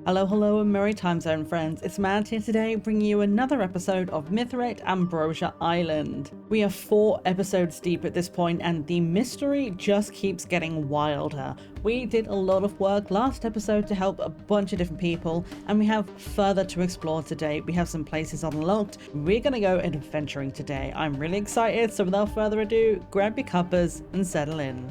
Hello, hello, and merry time zone friends. It's Matt here today, bringing you another episode of Mythwrecked Ambrosia Island. We are 4 episodes deep at this point, and the mystery just keeps getting wilder. We did a lot of work last episode to help a bunch of different people, and we have further to explore today. We have some places unlocked. We're gonna go adventuring today. I'm really excited, so without further ado, grab your cuppers and settle in.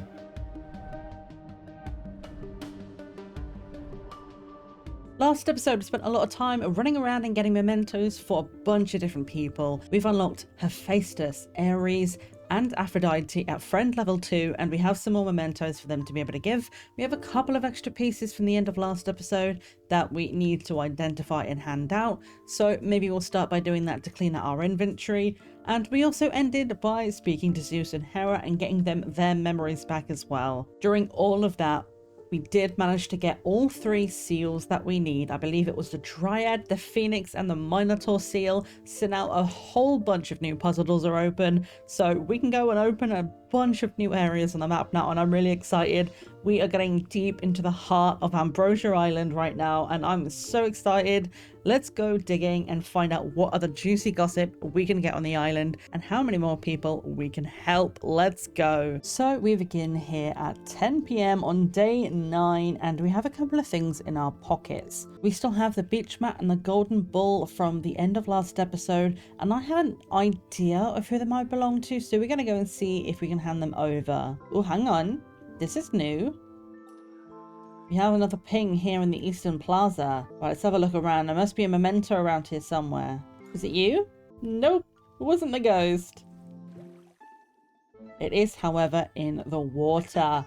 Last episode, we spent a lot of time running around and getting mementos for a bunch of different people. We've unlocked Hephaestus, Ares, and Aphrodite at friend level 2, and we have some more mementos for them to be able to give. We have a couple of extra pieces from the end of last episode that we need to identify and hand out, so maybe we'll start by doing that to clean out our inventory. And we also ended by speaking to Zeus and Hera and getting them their memories back as well. During all of that, we did manage to get all 3 seals that we need. I believe it was the Dryad, the Phoenix, and the Minotaur seal. So now a whole bunch of new puzzle doors are open, so we can go and open a bunch of new areas on the map now, and I'm really excited. We are getting deep into the heart of Ambrosia Island right now, and I'm so excited. Let's go digging and find out what other juicy gossip we can get on the island and how many more people we can help. Let's go. So we begin here at 10 p.m. on day 9, and we have a couple of things in our pockets. We still have the beach mat and the golden bull from the end of last episode, and I have an idea of who they might belong to, so we're going to go and see if we can hand them over. Oh, hang on. This is new. We have another ping here in the Eastern Plaza. Right, let's have a look around. There must be a memento around here somewhere. Is it you? Nope, it wasn't the ghost. It is, however, in the water.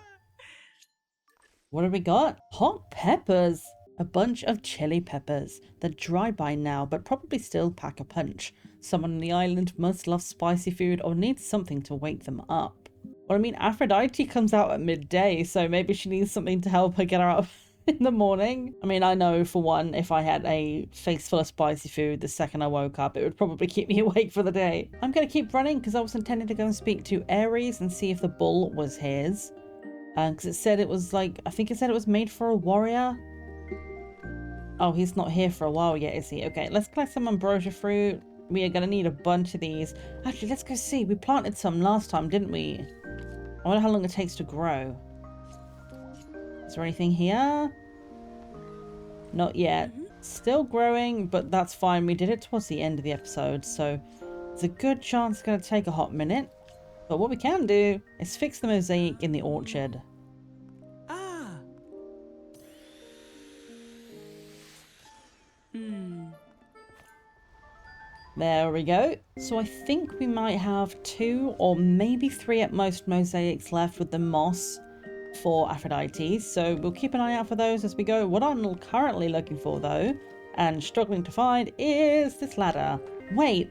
What have we got? Hot peppers. A bunch of chili peppers. They're dry by now, but probably still pack a punch. Someone on the island must love spicy food or needs something to wake them up. Well, I mean, Aphrodite comes out at midday, so maybe she needs something to help her get her up in the morning. I mean, I know for one, if I had a face full of spicy food the second I woke up, it would probably keep me awake for the day. I'm going to keep running because I was intending to go and speak to Ares and see if the bull was his. Because it said it was like, I think it said it was made for a warrior. Oh, he's not here for a while yet, is he? Okay, let's collect some ambrosia fruit. We are going to need a bunch of these. Actually, let's go see. We planted some last time, didn't we? I wonder how long it takes to grow. Is there anything here? Not yet. Still growing, but that's fine. We did it towards the end of the episode, so there's a good chance it's going to take a hot minute. But what we can do is fix the mosaic in the orchard. There we go. So I think we might have 2 or maybe 3 at most mosaics left with the moss for Aphrodite. So we'll keep an eye out for those as we go. What I'm currently looking for though, and struggling to find, is this ladder. Wait,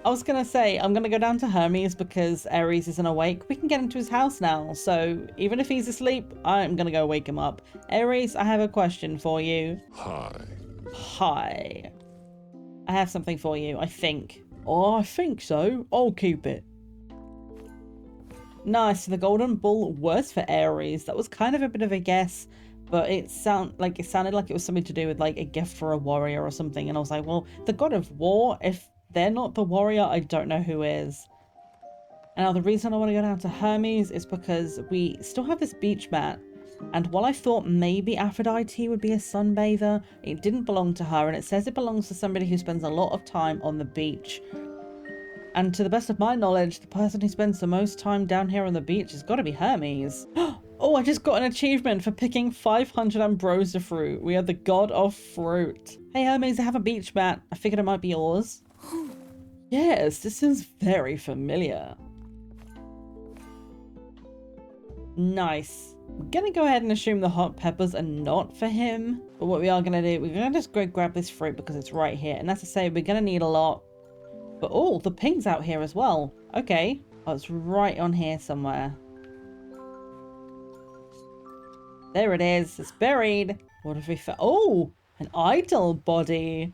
I was going to say, I'm going to go down to Hermes because Ares isn't awake. We can get into his house now. So even if he's asleep, I'm going to go wake him up. Ares, I have a question for you. Hi. I have something for you, I think. Oh, I think so. I'll keep it. Nice. The golden bull was for Ares. That was kind of a bit of a guess, but it sounded like it was something to do with like a gift for a warrior or something. And I was like, well, the god of war, if they're not the warrior, I don't know who is. And now the reason I want to go down to Hermes is because we still have this beach mat. And while I thought maybe Aphrodite would be a sunbather, it didn't belong to her, and it says it belongs to somebody who spends a lot of time on the beach. And to the best of my knowledge, the person who spends the most time down here on the beach has got to be Hermes. Oh, I just got an achievement for picking 500 ambrosia fruit. We are the god of fruit. Hey Hermes, I have a beach mat. I figured it might be yours. Yes, this is very familiar. Nice. I'm gonna go ahead and assume the hot peppers are not for him. But what we are gonna do, we're gonna just go grab this fruit because it's right here. And that's to say, we're gonna need a lot. But oh, the ping's out here as well. Okay. Oh, it's right on here somewhere. There it is. It's buried. What have we found? Oh, an idol body.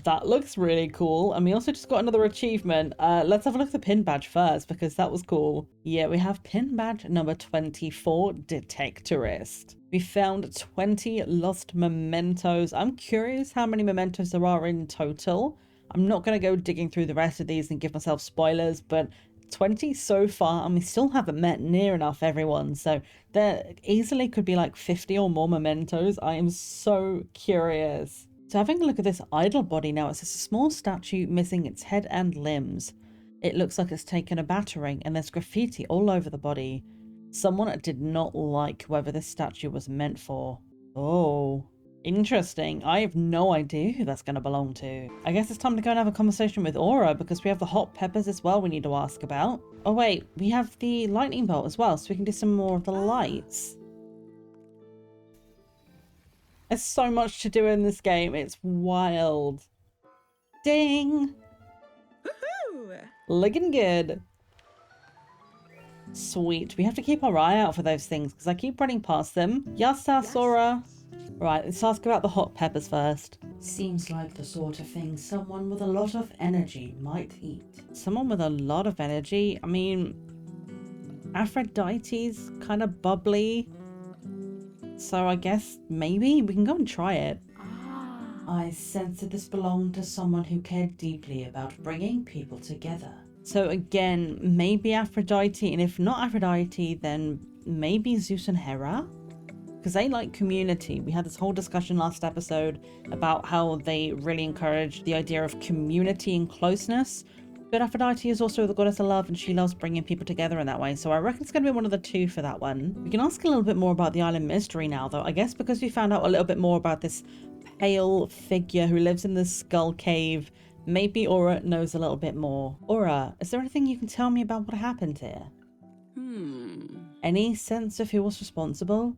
That looks really cool. And we also just got another achievement. Let's have a look at the pin badge first because that was cool. Yeah, we have pin badge number 24, Detectorist. We found 20 lost mementos. I'm curious how many mementos there are in total. I'm not going to go digging through the rest of these and give myself spoilers, but 20 so far, and we still haven't met near enough everyone. So there easily could be like 50 or more mementos. I am so curious. So having a look at this idol body now, it's just a small statue missing its head and limbs. It looks like it's taken a battering and there's graffiti all over the body. Someone did not like whoever this statue was meant for. Oh, interesting. I have no idea who that's going to belong to. I guess it's time to go and have a conversation with Aura because we have the hot peppers as well we need to ask about. Oh wait, we have the lightning bolt as well, so we can do some more of the lights. There's so much to do in this game. It's wild. Ding! Woohoo! Looking good. Sweet. We have to keep our eye out for those things because I keep running past them. Yes, Sora. Right, let's ask about the hot peppers first. Seems like the sort of thing someone with a lot of energy might eat. Someone with a lot of energy? I mean, Aphrodite's kind of bubbly. So I guess maybe we can go and try it. I sense that this belonged to someone who cared deeply about bringing people together. So again, maybe Aphrodite, and if not Aphrodite, then maybe Zeus and Hera? Because they like community. We had this whole discussion last episode about how they really encourage the idea of community and closeness. But Aphrodite is also the goddess of love and she loves bringing people together in that way. So I reckon it's going to be one of the two for that one. We can ask a little bit more about the island mystery now though. I guess because we found out a little bit more about this pale figure who lives in the skull cave. Maybe Aura knows a little bit more. Aura, is there anything you can tell me about what happened here? Any sense of who was responsible?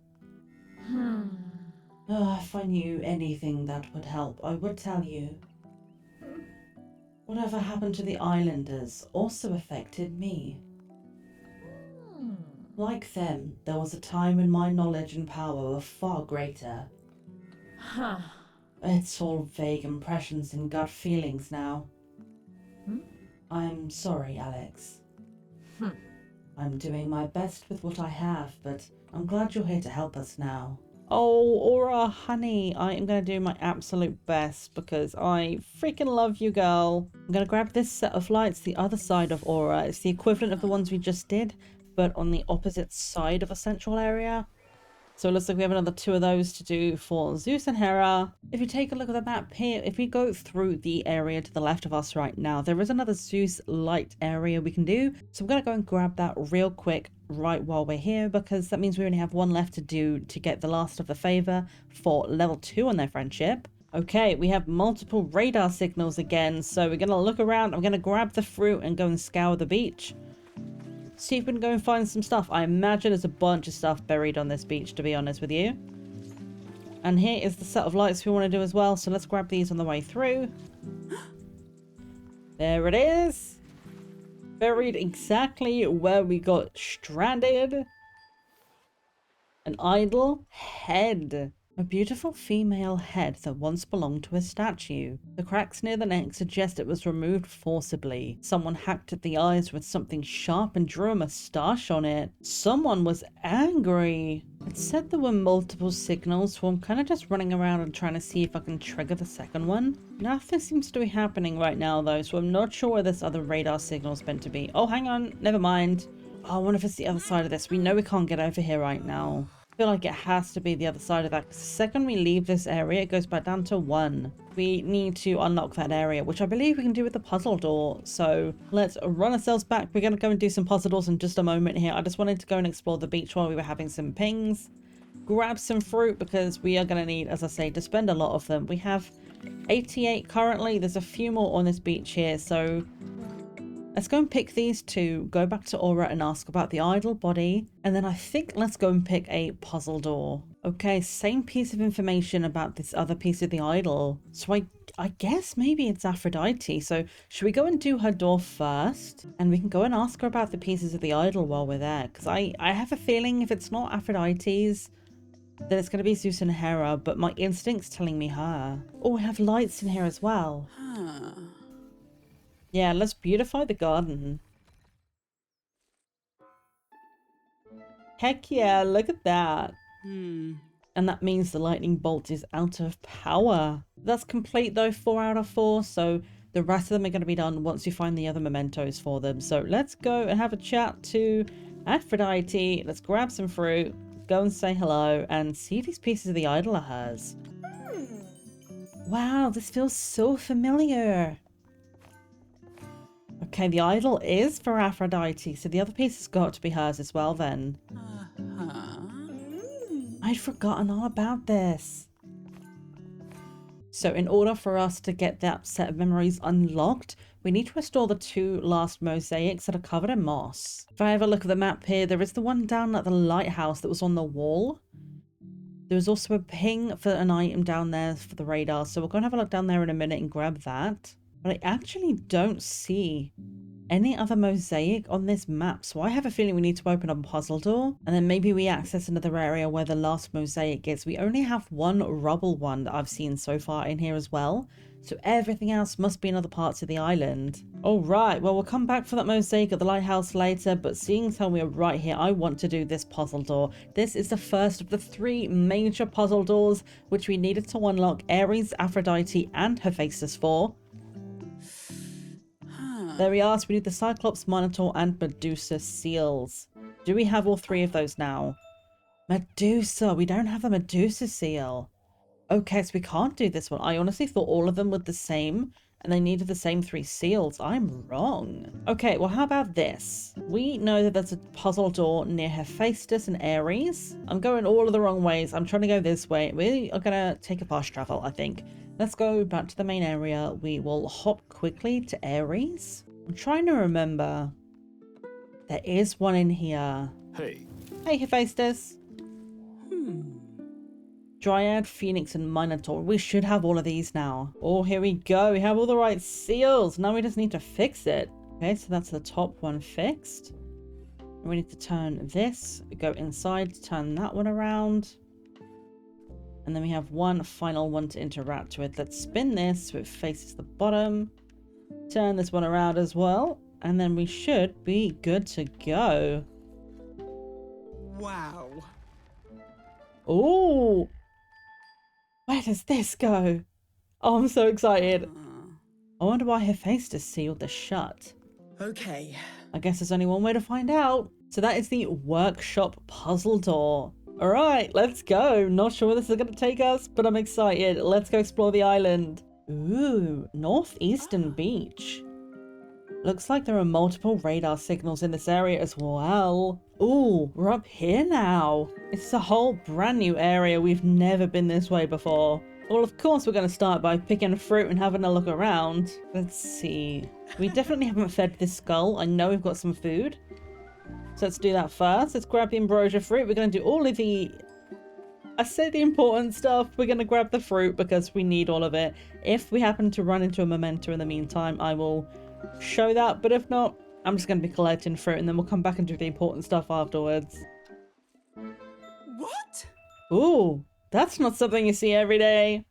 If I knew anything that would help, I would tell you. Whatever happened to the islanders also affected me. Like them, there was a time when my knowledge and power were far greater. It's all vague impressions and gut feelings now. I'm sorry, Alex. I'm doing my best with what I have, but I'm glad you're here to help us now. Oh, Aura, honey, I am going to do my absolute best because I freaking love you, girl. I'm going to grab this set of lights, the other side of Aura. It's the equivalent of the ones we just did, but on the opposite side of a central area. So it looks like we have another 2 of those to do for Zeus and Hera. If you take a look at the map here, if we go through the area to the left of us right now, there is another Zeus light area we can do. So I'm going to go and grab that real quick right while we're here, because that means we only have 1 left to do to get the last of the favor for level 2 on their friendship. Okay, we have multiple radar signals again, so we're going to look around. I'm going to grab the fruit and go and scour the beach. See if we can go and find some stuff. I imagine there's a bunch of stuff buried on this beach, to be honest with you. And here is the set of lights we want to do as well, so let's grab these on the way through. There it is. Buried exactly where we got stranded. An idol head. A beautiful female head that once belonged to a statue. The cracks near the neck suggest it was removed forcibly. Someone hacked at the eyes with something sharp and drew a moustache on it. Someone was angry. It said there were multiple signals, so I'm kind of just running around and trying to see if I can trigger the second one. Nothing seems to be happening right now though, so I'm not sure where this other radar signal is meant to be. Oh, hang on, never mind. Oh, I wonder if it's the other side of this. We know we can't get over here right now. I feel like it has to be the other side of that. The second we leave this area, it goes back down to 1. We need to unlock that area, which I believe we can do with the puzzle door. So let's run ourselves back. We're going to go and do some puzzle doors in just a moment here. I just wanted to go and explore the beach while we were having some pings. Grab some fruit because we are going to need, as I say, to spend a lot of them. We have 88 currently. There's a few more on this beach here. So let's go and pick these 2, go back to Aura and ask about the idol body, and then I think let's go and pick a puzzle door. Okay, same piece of information about this other piece of the idol. So I guess maybe it's Aphrodite. So should we go and do her door first? And we can go and ask her about the pieces of the idol while we're there. Because I have a feeling if it's not Aphrodite's, then it's going to be Zeus and Hera, but my instinct's telling me her. Oh, we have lights in here as well. Yeah, let's beautify the garden. Heck yeah, look at that. And that means the lightning bolt is out of power. That's complete though, 4 out of 4, so the rest of them are going to be done once you find the other mementos for them. So let's go and have a chat to Aphrodite. Let's grab some fruit, go and say hello, and see if these pieces of the idol are hers. Wow, this feels so familiar. Okay, the idol is for Aphrodite, so the other piece has got to be hers as well then. I'd forgotten all about this. So in order for us to get that set of memories unlocked, we need to restore the 2 last mosaics that are covered in moss. If I have a look at the map here, there is the one down at the lighthouse that was on the wall. There was also a ping for an item down there for the radar, so we'll go and have a look down there in a minute and grab that. But I actually don't see any other mosaic on this map, so I have a feeling we need to open up a puzzle door, and then maybe we access another area where the last mosaic is. We only have one rubble one that I've seen so far in here as well, so everything else must be in other parts of the island. Alright, well we'll come back for that mosaic at the lighthouse later, but seeing as how we are right here, I want to do this puzzle door. This is the first of the 3 major puzzle doors which we needed to unlock Ares, Aphrodite and Hephaestus for. There we are, so we need the Cyclops, Minotaur, and Medusa seals. Do we have all 3 of those now? Medusa, we don't have the Medusa seal. Okay, so we can't do this one. I honestly thought all of them were the same, and they needed the same 3 seals. I'm wrong. Okay, well how about this? We know that there's a puzzle door near Hephaestus and Ares. I'm going all of the wrong ways. I'm trying to go this way. We are gonna take a fast travel, I think. Let's go back to the main area. We will hop quickly to Ares. I'm trying to remember. There is one in here. Hey. Hey, Hephaestus. Dryad, Phoenix, and Minotaur. We should have all of these now. Oh, here we go. We have all the right seals. Now we just need to fix it. Okay, so that's the top one fixed. And we need to turn this, go inside, turn that one around. And then we have one final one to interact with. Let's spin this so it faces the bottom. Turn this one around as well. And then we should be good to go. Wow. Oh, where does this go? Oh, I'm so excited. I wonder why Hephaestus sealed this shut. Okay. I guess there's only one way to find out. So that is the workshop puzzle door. All right, let's go. Not sure where this is going to take us, but I'm excited. Let's go explore the island. Ooh, northeastern beach. Looks like there are multiple radar signals in this area as well. Ooh, we're up here now. It's a whole brand new area. We've never been this way before. Well, of course, we're going to start by picking a fruit and having a look around. Let's see. We definitely haven't fed this skull. I know we've got some food. So let's do that first. Let's grab the ambrosia fruit. We're going to do all of the... I said the important stuff. We're going to grab the fruit because we need all of it. If we happen to run into a memento in the meantime, I will show that. But if not, I'm just going to be collecting fruit and then we'll come back and do the important stuff afterwards. What? Ooh, that's not something you see every day.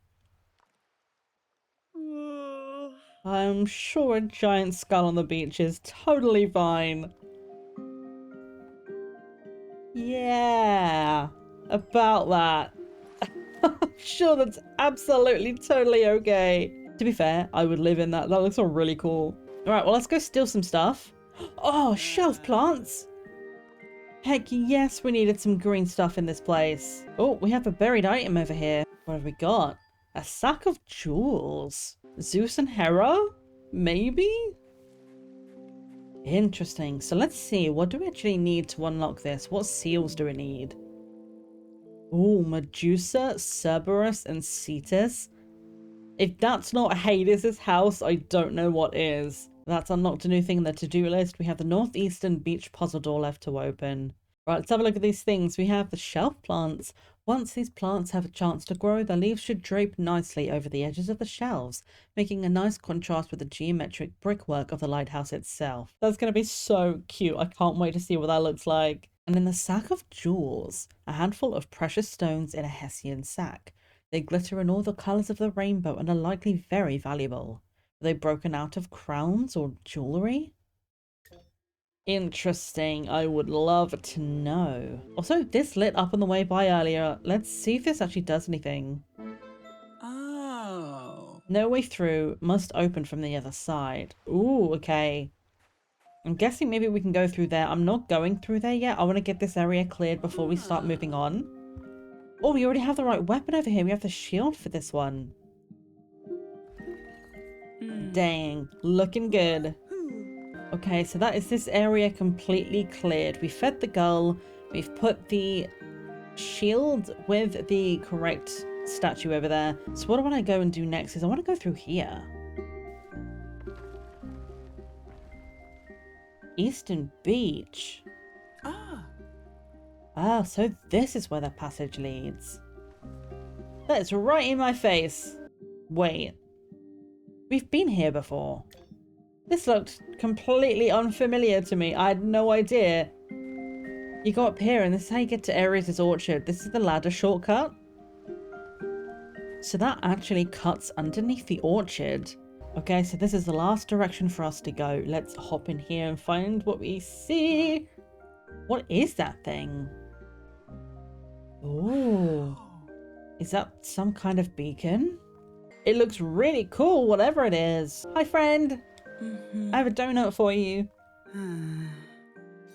I'm sure a giant skull on the beach is totally fine. Yeah, about that. I'm sure that's absolutely totally okay. To be fair, I would live in that. That looks all really cool. All right, well, let's go steal some stuff. Oh, shelf plants. Heck yes, we needed some green stuff in this place. Oh, we have a buried item over here. What have we got? A sack of jewels. Zeus and Hera? Maybe? Interesting. So let's see. What do we actually need to unlock this? What seals do we need? Oh, Medusa, Cerberus, and Cetus. If that's not Hades' house, I don't know what is. That's unlocked a new thing in the to-do list. We have the northeastern beach puzzle door left to open. Right, let's have a look at these things. We have the shelf plants. Once these plants have a chance to grow, the leaves should drape nicely over the edges of the shelves, making a nice contrast with the geometric brickwork of the lighthouse itself. That's going to be so cute. I can't wait to see what that looks like. And in the sack of jewels, a handful of precious stones in a Hessian sack. They glitter in all the colours of the rainbow and are likely very valuable. Are they broken out of crowns or jewellery? Interesting. I would love to know. Also, this lit up on the way by earlier. Let's see if this actually does anything. Oh. No way through. Must open from the other side. Ooh, okay. I'm guessing maybe we can go through there. I'm not going through there yet. I want to get this area cleared before we start moving on. Oh, we already have the right weapon over here. We have the shield for this one. Dang. Looking good. Okay, so that is this area completely cleared. We fed the gull. We've put the shield with the correct statue over there. So what I want to go and do next is I want to go through here. Eastern Beach. Ah, so this is where the passage leads. That's right in my face. Wait. We've been here before. This looked completely unfamiliar to me. I had no idea. You go up here and this is how you get to Ares' orchard. This is the ladder shortcut. So that actually cuts underneath the orchard. Okay, so this is the last direction for us to go. Let's hop in here and find what we see. What is that thing? Oh, is that some kind of beacon? It looks really cool, whatever it is. Hi, friend. I have a donut for you.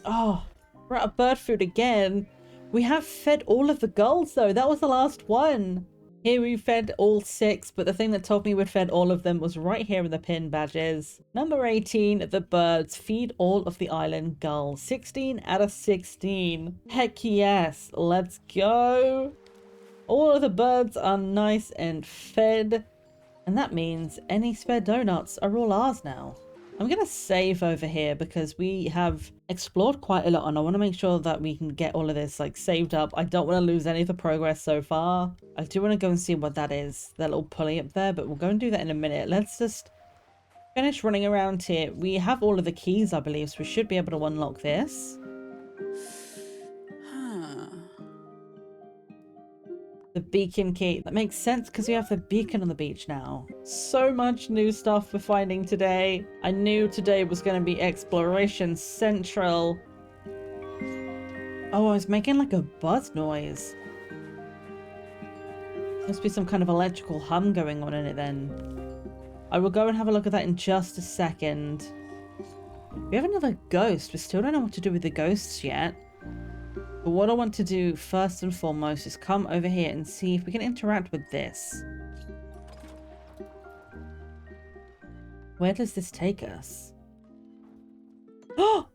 Oh, we're out of bird food again. We have fed all of the gulls, though. That was the last one. Here we fed all 6, but the thing that told me we'd fed all of them was right here in the pin badges. Number 18, the birds feed all of the island gulls. 16 out of 16. Heck yes, let's go. All of the birds are nice and fed. And that means any spare donuts are all ours now. I'm going to save over here because we have explored quite a lot and I want to make sure that we can get all of this like saved up. I don't want to lose any of the progress so far. I do want to go and see what that is, that little pulley up there, but we'll go and do that in a minute. Let's just finish running around here. We have all of the keys, I believe, so we should be able to unlock this. The beacon key. That makes sense because we have the beacon on the beach now. So much new stuff we're finding today. I knew today was going to be exploration central. Oh, I was making like a buzz noise. Must be some kind of electrical hum going on in it then. I will go and have a look at that in just a second. We have another ghost. We still don't know what to do with the ghosts yet. But what I want to do first and foremost is come over here and see if we can interact with this. Where does this take us? Oh!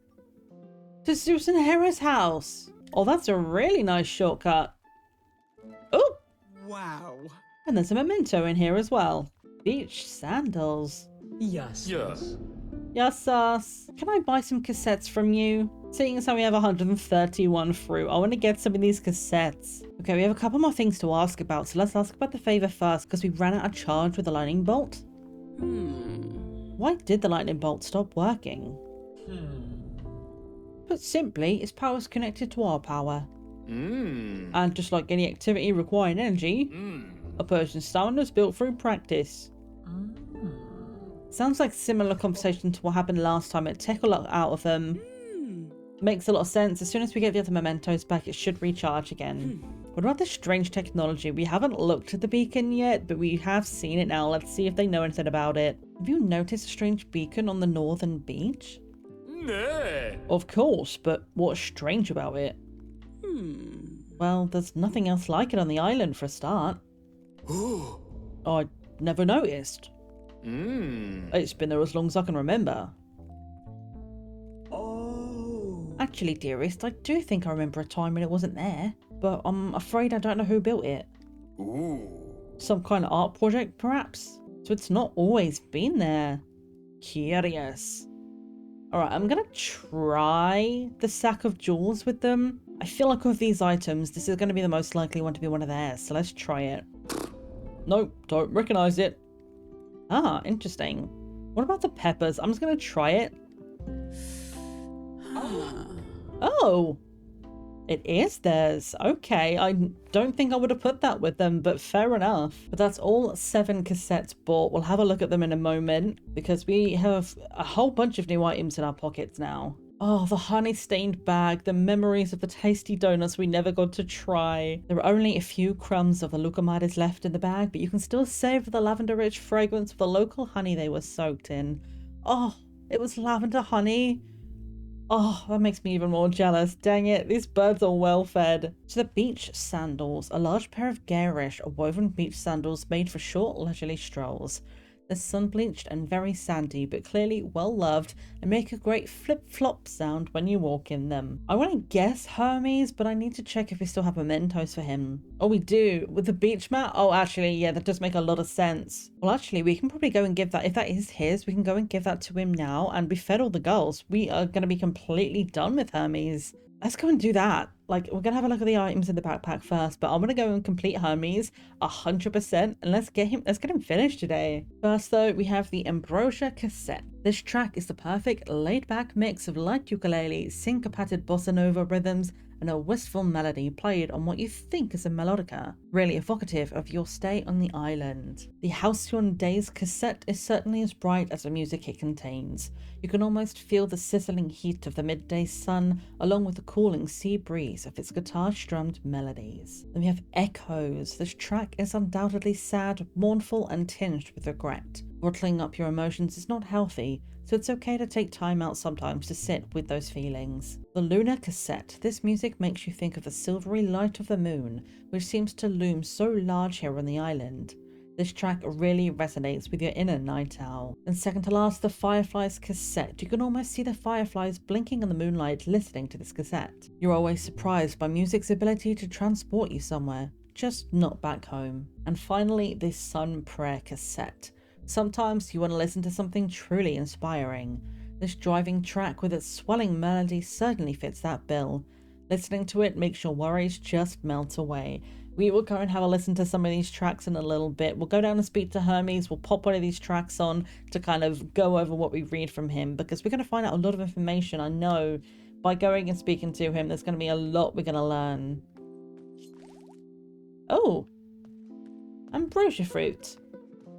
To Zeus and Hera's house! Oh, that's a really nice shortcut. Oh! Wow. And there's a memento in here as well. Beach sandals. Yes. Yes. Yes, sus. Can I buy some cassettes from you? Seeing as how we have 131 through, I want to get some of these cassettes. Okay, we have a couple more things to ask about, so let's ask about the favor first, because we ran out of charge with the lightning bolt. Why did the lightning bolt stop working? Put simply, its power is connected to our power. And just like any activity requiring energy, a person's stamina is built through practice. Sounds like a similar conversation to what happened last time. It took a lot out of them. Makes a lot of sense. As soon as we get the other mementos back, it should recharge again. What about this strange technology? We haven't looked at the beacon yet, but we have seen it now. Let's see if they know anything about it. Have you noticed a strange beacon on the northern beach? Nee. Of course, but what's strange about it? Well, there's nothing else like it on the island for a start. I never noticed. It's been there as long as I can remember. Actually, dearest, I do think I remember a time when it wasn't there, but I'm afraid I don't know who built it. Some kind of art project, perhaps? So it's not always been there. Curious. Alright, I'm gonna try the sack of jewels with them. I feel like with these items, this is gonna be the most likely one to be one of theirs, so let's try it. Nope, don't recognize it. Ah, interesting. What about the peppers? I'm just gonna try it. Oh! It is theirs. Okay, I don't think I would have put that with them, but fair enough. But that's all 7 cassettes bought. We'll have a look at them in a moment because we have a whole bunch of new items in our pockets now. Oh, the honey-stained bag, the memories of the tasty donuts we never got to try. There are only a few crumbs of the lucamides left in the bag, but you can still savor the lavender-rich fragrance of the local honey they were soaked in. Oh, it was lavender honey. Oh, that makes me even more jealous. Dang it, these birds are well fed. So the beach sandals, a large pair of garish woven beach sandals made for short leisurely strolls. They're sun-bleached and very sandy, but clearly well-loved and make a great flip-flop sound when you walk in them. I want to guess Hermes, but I need to check if we still have mementos for him. Oh, we do. With the beach mat? Oh, actually, yeah, that does make a lot of sense. Well, actually, we can probably go and give that, if that is his, we can go and give that to him now, and we fed all the girls. We are going to be completely done with Hermes. Let's go and do that. Like, we're gonna have a look at the items in the backpack first, but I'm gonna go and complete Hermes 100%, and let's get him finished today. First though, we have the Ambrosia cassette. This track is the perfect laid-back mix of light ukulele, syncopated bossa nova rhythms, and a wistful melody played on what you think is a melodica, really evocative of your stay on the island. The Halcyon Days cassette is certainly as bright as the music it contains. You can almost feel the sizzling heat of the midday sun, along with the cooling sea breeze of its guitar-strummed melodies. Then we have Echoes. This track is undoubtedly sad, mournful, and tinged with regret. Bottling up your emotions is not healthy, so it's okay to take time out sometimes to sit with those feelings. The Lunar cassette. This music makes you think of the silvery light of the moon, which seems to loom so large here on the island. This track really resonates with your inner night owl. And second to last, the Fireflies cassette. You can almost see the fireflies blinking in the moonlight listening to this cassette. You're always surprised by music's ability to transport you somewhere, just not back home. And finally, the Sun Prayer cassette. Sometimes you want to listen to something truly inspiring. This driving track with its swelling melody certainly fits that bill. Listening to it makes your worries just melt away. We will go and have a listen to some of these tracks in a little bit. We'll go down and speak to Hermes. We'll pop one of these tracks on to kind of go over what we read from him, because we're going to find out a lot of information. I know by going and speaking to him, there's going to be a lot we're going to learn. Oh, ambrosia fruit.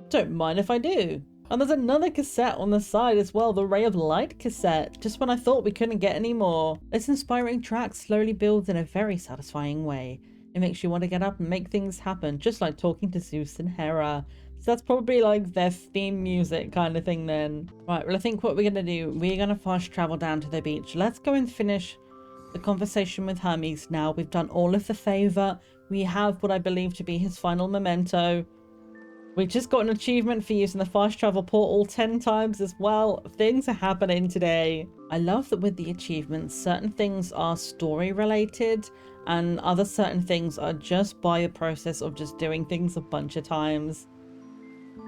Don't mind if I do. And there's another cassette on the side as well, the Ray of Light cassette, just when I thought we couldn't get any more. This inspiring track slowly builds in a very satisfying way. It makes you want to get up and make things happen, just like talking to Zeus and Hera. So that's probably like their theme music kind of thing then. Right, well I think what we're going to do, we're going to fast travel down to the beach. Let's go and finish the conversation with Hermes now. We've done all of the favor. We have what I believe to be his final memento. We just got an achievement for using the fast travel portal 10 times as well. Things are happening today. I love that with the achievements, certain things are story related and other certain things are just by a process of just doing things a bunch of times.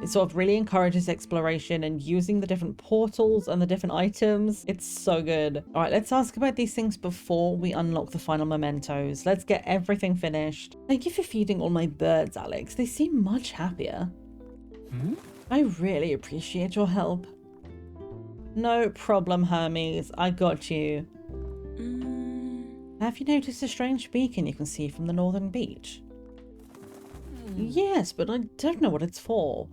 It sort of really encourages exploration and using the different portals and the different items. It's so good. All right, let's ask about these things before we unlock the final mementos. Let's get everything finished. Thank you for feeding all my birds, Alex. They seem much happier. I really appreciate your help. No problem, Hermes. I got you. Have you noticed a strange beacon you can see from the northern beach? Yes, but I don't know what it's for.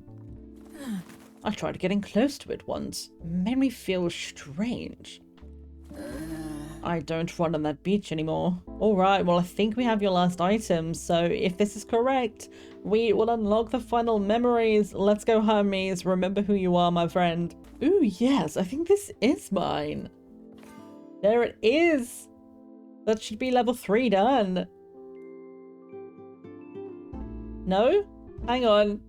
I tried getting close to it once. It made me feel strange. I don't run on that beach anymore. Alright, well I think we have your last item, so if this is correct, we will unlock the final memories. Let's go, Hermes. Remember who you are, my friend. Ooh, yes, I think this is mine. There it is. That should be level 3 done. No? Hang on.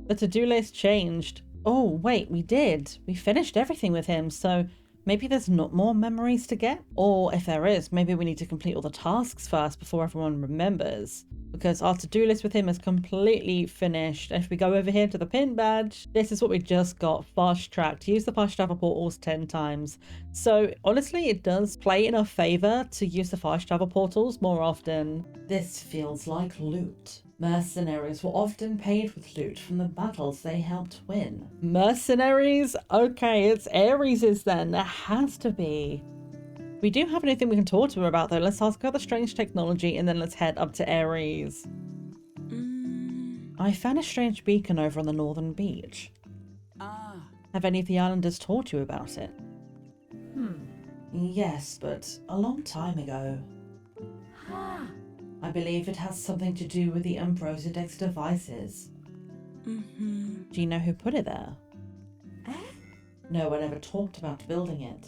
The to-do list changed. Oh, wait, we did. We finished everything with him, so maybe there's not more memories to get? Or if there is, maybe we need to complete all the tasks first before everyone remembers. Because our to-do list with him is completely finished. And if we go over here to the pin badge, this is what we just got. Fast tracked. Use the fast travel portals 10 times. So honestly, it does play in our favor to use the fast travel portals more often. This feels like loot. Mercenaries were often paid with loot from the battles they helped win. Mercenaries? Okay, it's Ares's then. There has to be. We do have anything we can talk to her about though. Let's ask about the strange technology and then let's head up to Ares. I found a strange beacon over on the northern beach. Have any of the islanders taught you about it? Yes, but a long time ago. I believe it has something to do with the Ambrosia devices. Do you know who put it there? No one ever talked about building it.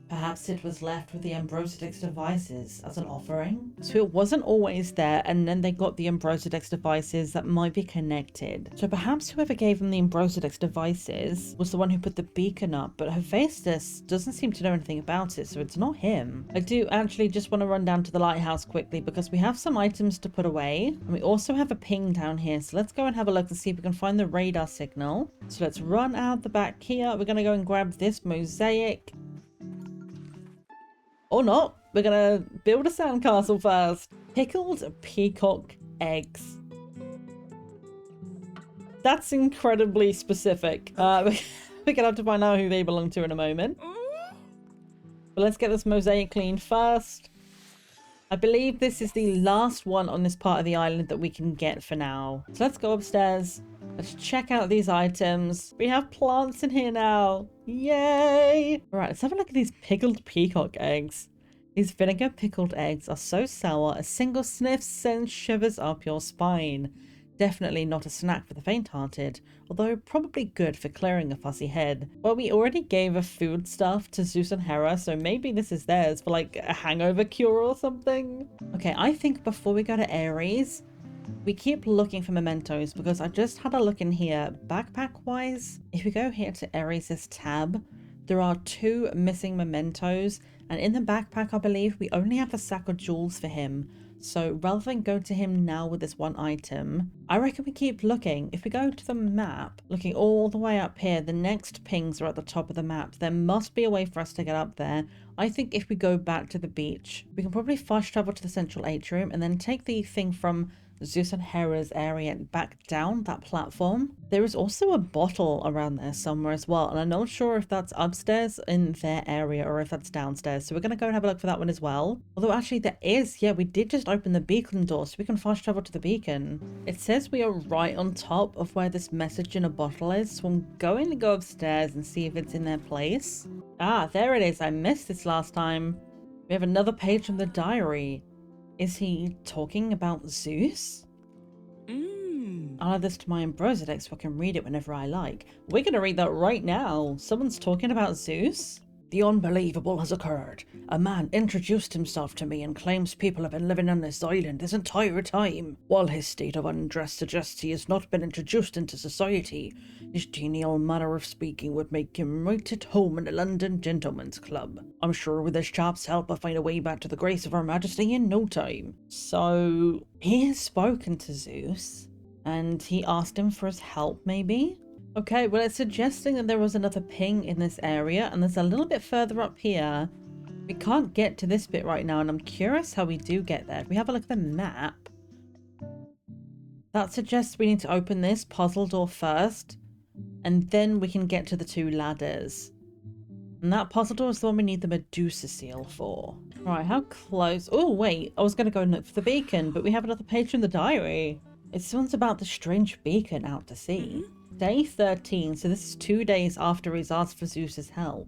Perhaps it was left with the Ambrosia devices as an offering? So it wasn't always there, and then they got the Ambrosia devices that might be connected. So perhaps whoever gave them the Ambrosia devices was the one who put the beacon up, but Hephaestus doesn't seem to know anything about it, so it's not him. I do actually just want to run down to the lighthouse quickly because we have some items to put away, and we also have a ping down here. So let's go and have a look and see if we can find the radar signal. So let's run out the back here. We're going to go and grab this mosaic. Or not. We're gonna build a sandcastle first. Pickled peacock eggs. That's incredibly specific. We're gonna have to find out who they belong to in a moment. But let's get this mosaic cleaned first. I believe this is the last one on this part of the island that we can get for now. So let's go upstairs. Let's check out these items. We have plants in here now. Yay! All right, let's have a look at these pickled peacock eggs. These vinegar pickled eggs are so sour, a single sniff sends shivers up your spine. Definitely not a snack for the faint-hearted, although probably good for clearing a fussy head. Well, we already gave a food stuff to Zeus and Hera, so maybe this is theirs for like a hangover cure or something. Okay, I think before we go to Ares, we keep looking for mementos because I just had a look in here backpack wise. If we go here to Ares' tab, there are 2 missing mementos, and in the backpack I believe we only have the sack of jewels for him. So rather than go to him now with this one item, I reckon we keep looking. If we go to the map, looking all the way up here, the next pings are at the top of the map. There must be a way for us to get up there. I think if we go back to the beach, we can probably fast travel to the central atrium and then take the thing from Zeus and Hera's area and back down that platform. There is also a bottle around there somewhere as well, and I'm not sure if that's upstairs in their area or if that's downstairs, so we're going to go and have a look for that one as well. Although actually there is, yeah, we did just open the beacon door, so we can fast travel to the beacon. It says we are right on top of where this message in a bottle is, so I'm going to go upstairs and see if it's in their place. Ah, there it is. I missed this last time. We have another page from the diary. Is he talking about Zeus? I'll add this to my Ambrosia deck so I can read it whenever I like. We're going to read that right now. Someone's talking about Zeus? The unbelievable has occurred. A man introduced himself to me and claims people have been living on this island this entire time. While his state of undress suggests he has not been introduced into society, his genial manner of speaking would make him right at home in a London gentleman's club. I'm sure with this chap's help I'll find a way back to the grace of Her Majesty in no time. So, he has spoken to Zeus, and he asked him for his help, maybe? Okay, well, it's suggesting that there was another ping in this area, and there's a little bit further up here. We can't get to this bit right now, and I'm curious how we do get there. If we have a look at the map, that suggests we need to open this puzzle door first, and then we can get to the 2 ladders. And that puzzle door is the one we need the Medusa seal for. Right, how close? Oh, wait, I was going to go and look for the beacon, but we have another page in the diary. It's one's about the strange beacon out to sea. Day 13, so this is 2 days after he's asked for Zeus's help.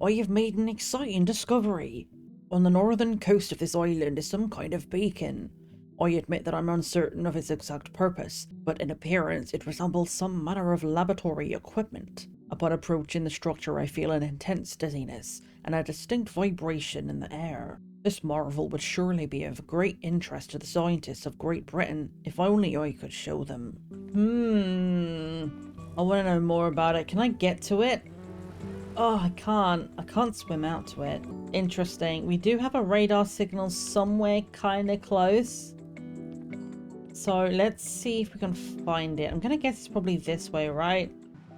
I have made an exciting discovery. On the northern coast of this island is some kind of beacon. I admit that I'm uncertain of its exact purpose, but in appearance it resembles some manner of laboratory equipment. Upon approaching the structure I feel an intense dizziness and a distinct vibration in the air. This marvel would surely be of great interest to the scientists of Great Britain if only I could show them. I want to know more about it. Can I get to it? Oh, I can't swim out to it. Interesting. We do have a radar signal somewhere kind of close. So let's see if we can find it. I'm going to guess it's probably this way, right?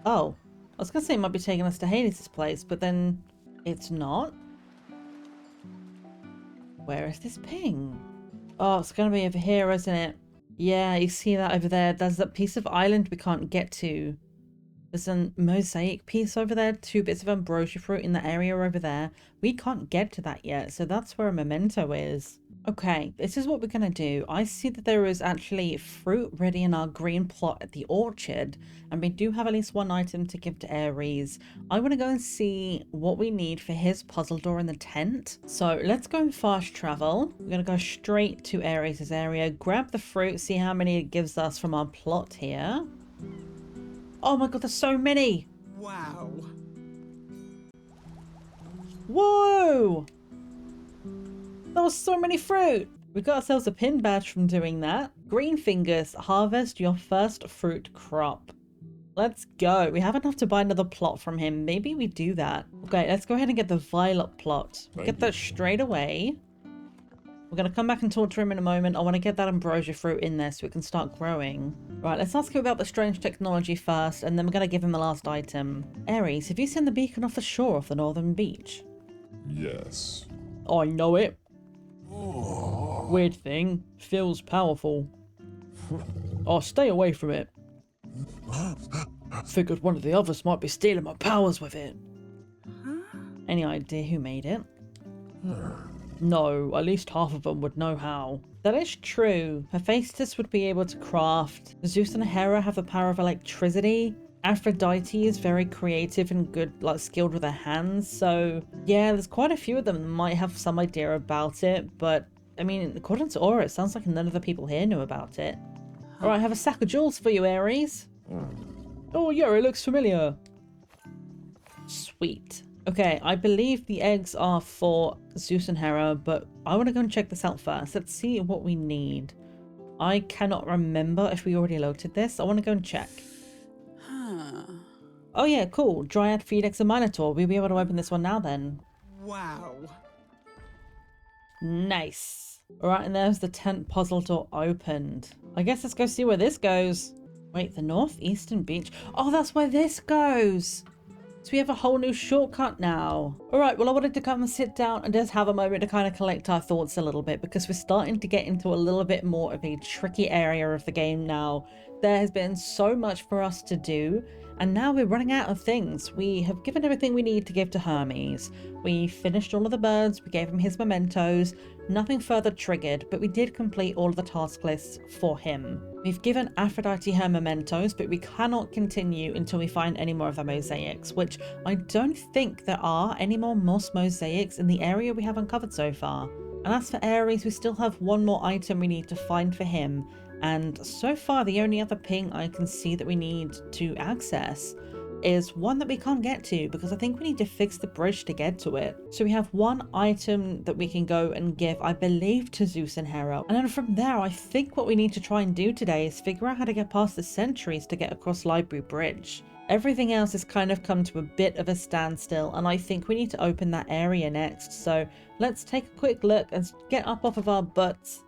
Oh, I was going to say it might be taking us to Hades' place, but then it's not. Where is this ping? Oh, it's going to be over here, isn't it? Yeah, you see that over there. There's that piece of island we can't get to. There's a mosaic piece over there, 2 bits of ambrosia fruit in the area over there. We can't get to that yet, so that's where a memento is. Okay, this is what we're gonna do. I see that there is actually fruit ready in our green plot at the orchard, and we do have at least 1 item to give to Aries. I want to go and see what we need for his puzzle door in the tent. So let's go and fast travel. We're gonna go straight to Aries' area, grab the fruit, see how many it gives us from our plot here. Oh my god, there's so many! Wow. Whoa! There was so many fruit! We got ourselves a pin badge from doing that. Green fingers, harvest your first fruit crop. Let's go. We have enough to buy another plot from him. Maybe we do that. Okay, let's go ahead and get the violet plot. Get that straight away. We're going to come back and talk to him in a moment. I want to get that ambrosia fruit in there so it can start growing. Right, let's ask him about the strange technology first, and then we're going to give him the last item. Aries, have you seen the beacon off the shore of the northern beach? Yes. I know it. Weird thing. Feels powerful. I'll stay away from it. Figured one of the others might be stealing my powers with it. Any idea who made it? No, at least half of them would know how. That is true. Hephaestus would be able to craft. Zeus and Hera have the power of electricity. Aphrodite is very creative and good, like skilled with her hands. So yeah, there's quite a few of them that might have some idea about it. But I mean, according to Aura, it sounds like none of the people here knew about it. All right, I have a sack of jewels for you, Aries. Oh yeah, it looks familiar. Sweet. Okay, I believe the eggs are for Zeus and Hera, but I want to go and check this out first. Let's see what we need. I cannot remember if we already loaded this. I want to go and check. Oh yeah, cool. Dryad, Phoenix, and Minotaur. We'll be able to open this one now then. Wow. Nice. Alright, and there's the tent puzzle door opened. I guess let's go see where this goes. Wait, the northeastern beach? Oh, that's where this goes! So we have a whole new shortcut now. Alright, well I wanted to come and sit down and just have a moment to kind of collect our thoughts a little bit, because we're starting to get into a little bit more of a tricky area of the game now. There has been so much for us to do, and now we're running out of things. We have given everything we need to give to Hermes. We finished all of the birds, we gave him his mementos, nothing further triggered, but we did complete all of the task lists for him. We've given Aphrodite her mementos, but we cannot continue until we find any more of the mosaics, which I don't think there are any more moss mosaics in the area we have uncovered so far. And as for Aries, we still have 1 more item we need to find for him, and so far the only other ping I can see that we need to access is one that we can't get to, because I think we need to fix the bridge to get to it. So we have 1 item that we can go and give, I believe, to Zeus and Hera. And then from there, I think what we need to try and do today is figure out how to get past the sentries to get across Library Bridge. Everything else has kind of come to a bit of a standstill, and I think we need to open that area next. So let's take a quick look and get up off of our butts.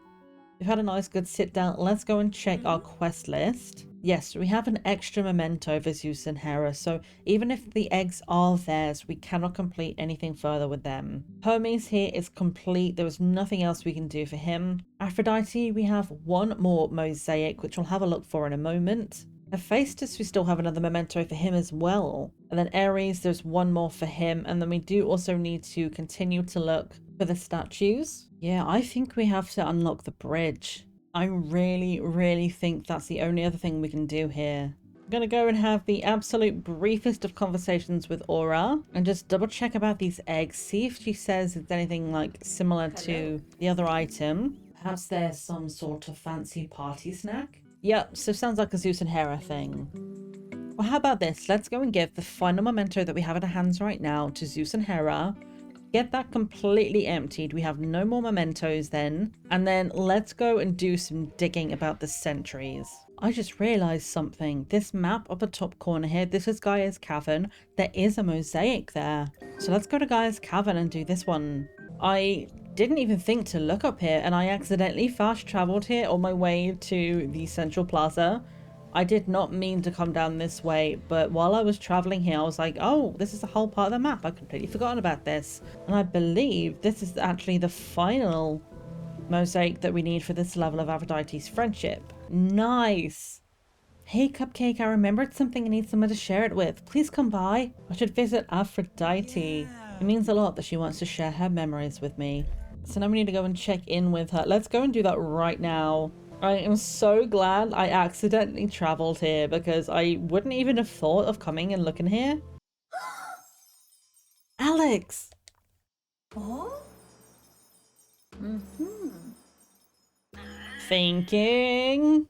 We've had a nice good sit down. Let's go and check our quest list. Yes, we have an extra memento for Zeus and Hera, so even if the eggs are theirs, we cannot complete anything further with them. Hermes here is complete. There was nothing else we can do for him. Aphrodite, we have 1 more mosaic, which we'll have a look for in a moment. Hephaestus, we still have another memento for him as well. And then Aries, there's 1 more for him. And then we do also need to continue to look for the statues. Yeah, I think we have to unlock the bridge. I really think that's the only other thing we can do here. I'm gonna go and have the absolute briefest of conversations with Aura and just double check about these eggs, see if she says it's anything like similar to the other item. Perhaps there's some sort of fancy party snack? Yep, so sounds like a Zeus and Hera thing. Well, how about this? Let's go and give the final memento that we have in our hands right now to Zeus and Hera. Get that completely emptied. We have no more mementos then. And then let's go and do some digging about the sentries. I just realized something. This map up the top corner here, this is Gaia's Cavern. There is a mosaic there. So let's go to Gaia's Cavern and do this one. I didn't even think to look up here, and I accidentally fast traveled here on my way to the Central Plaza. I did not mean to come down this way, but while I was traveling here, I was like, oh, this is the whole part of the map. I'd completely forgotten about this. And I believe this is actually the final mosaic that we need for this level of Aphrodite's friendship. Nice. Hey Cupcake, I remembered something and need someone to share it with. Please come by. I should visit Aphrodite. It means a lot that she wants to share her memories with me. So now we need to go and check in with her. Let's go and do that right now. I am so glad I accidentally traveled here because I wouldn't even have thought of coming and looking here. Alex! Oh? Thinking.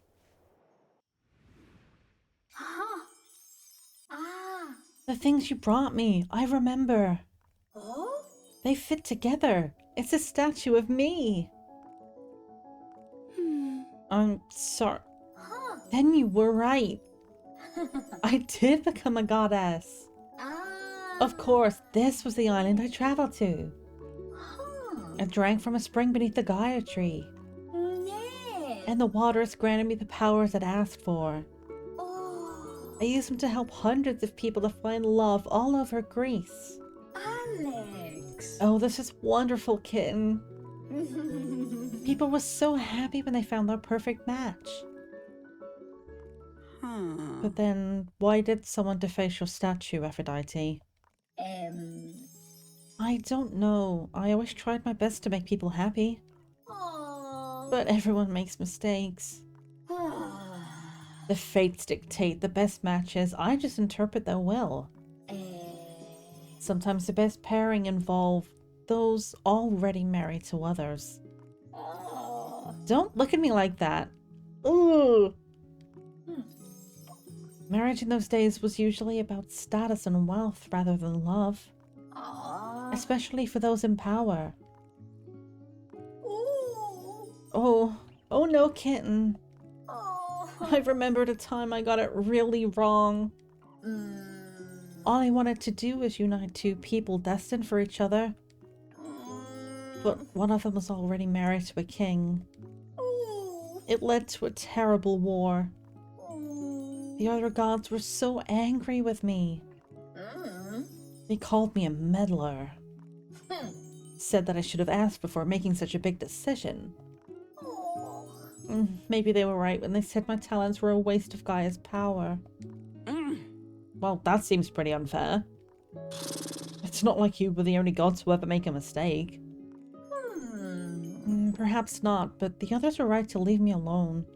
Huh. Ah. The things you brought me, I remember. Oh? They fit together. It's a statue of me. I'm sorry. Huh. Then you were right. I did become a goddess. Ah. Of course, this was the island I traveled to. Huh. I drank from a spring beneath the Gaia tree, Yeah. and the waters granted me the powers I'd asked for. Oh. I used them to help hundreds of people to find love all over Greece. Alex. Oh, this is wonderful, kitten. People were so happy when they found their perfect match. But then, why did someone deface your statue, Aphrodite? I don't know. I always tried my best to make people happy. Oh. But everyone makes mistakes. The fates dictate the best matches. I just interpret their will. Sometimes the best pairing involve those already married to others. Don't look at me like that. Ooh. Marriage in those days was usually about status and wealth rather than love. Especially for those in power. Oh no, kitten. I remembered a time I got it really wrong. All I wanted to do was unite two people destined for each other. But one of them was already married to a king. It led to a terrible war. The other gods were so angry with me. They called me a meddler. Said that I should have asked before making such a big decision. Maybe they were right when they said my talents were a waste of Gaia's power. Well, that seems pretty unfair. It's not like you were the only god to ever make a mistake. Perhaps not, but the others were right to leave me alone.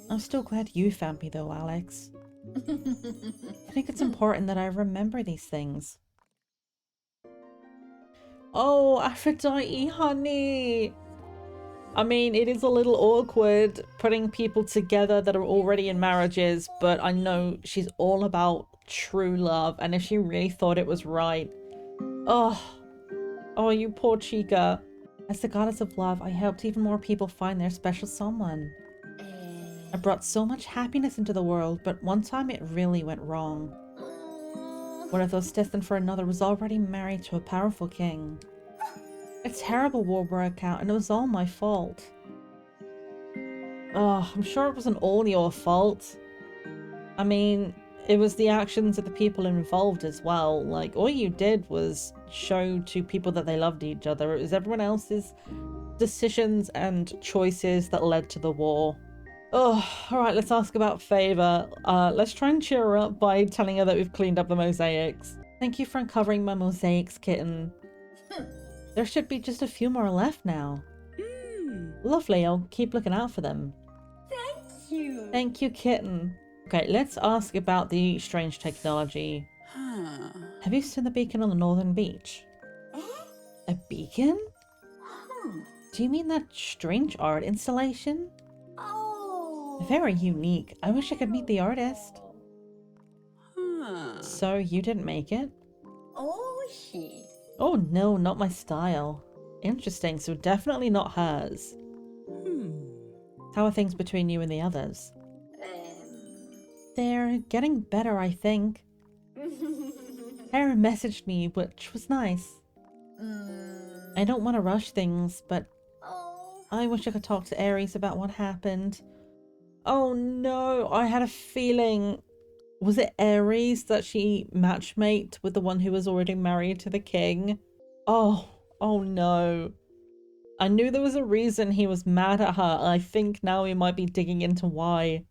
I'm still glad you found me though, Alex. I think it's important that I remember these things. Oh, Aphrodite, honey! I mean, it is a little awkward putting people together that are already in marriages, but I know she's all about true love, and if she really thought it was right. Oh, you poor chica. As the goddess of love, I helped even more people find their special someone. I brought so much happiness into the world, but one time it really went wrong. One of those destined for another was already married to a powerful king. A terrible war broke out and it was all my fault. Oh, I'm sure it wasn't all your fault. I mean, it was the actions of the people involved as well. Like, all you did was show to people that they loved each other. It was everyone else's decisions and choices that led to the war. Oh, alright, let's ask about Favor. Let's try and cheer her up by telling her that we've cleaned up the mosaics. Thank you for uncovering my mosaics, kitten. There should be just a few more left now. Lovely, I'll keep looking out for them. Thank you. Thank you, kitten. Okay, let's ask about the strange technology. Have you seen the beacon on the northern beach? A beacon? Do you mean that strange art installation? Very unique. I wish I could meet the artist. So you didn't make it? Oh no, not my style. Interesting, so definitely not hers. How are things between you and the others? They're getting better, I think. Aaron messaged me, which was nice. I don't want to rush things, but I wish I could talk to Ares about what happened. Oh no, I had a feeling. Was it Ares that she matchmate with the one who was already married to the king? Oh no. I knew there was a reason he was mad at her. I think now we might be digging into why.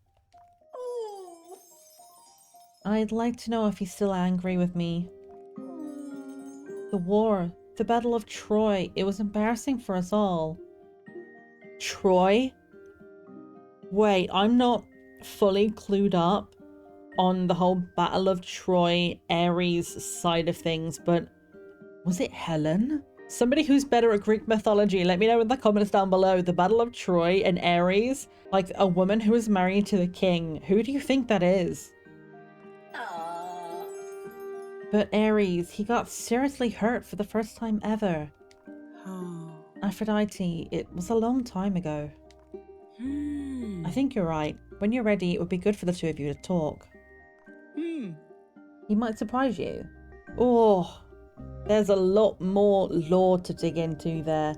I'd like to know if he's still angry with me. The war, the Battle of Troy, it was embarrassing for us all. Troy? Wait, I'm not fully clued up on the whole Battle of Troy, Ares side of things, but was it Helen? Somebody who's better at Greek mythology, let me know in the comments down below. The Battle of Troy and Ares, like a woman who was married to the king. Who do you think that is? But Ares, he got seriously hurt for the first time ever. Aphrodite, it was a long time ago. I think you're right. When you're ready, it would be good for the two of you to talk. He might surprise you. Oh, there's a lot more lore to dig into there.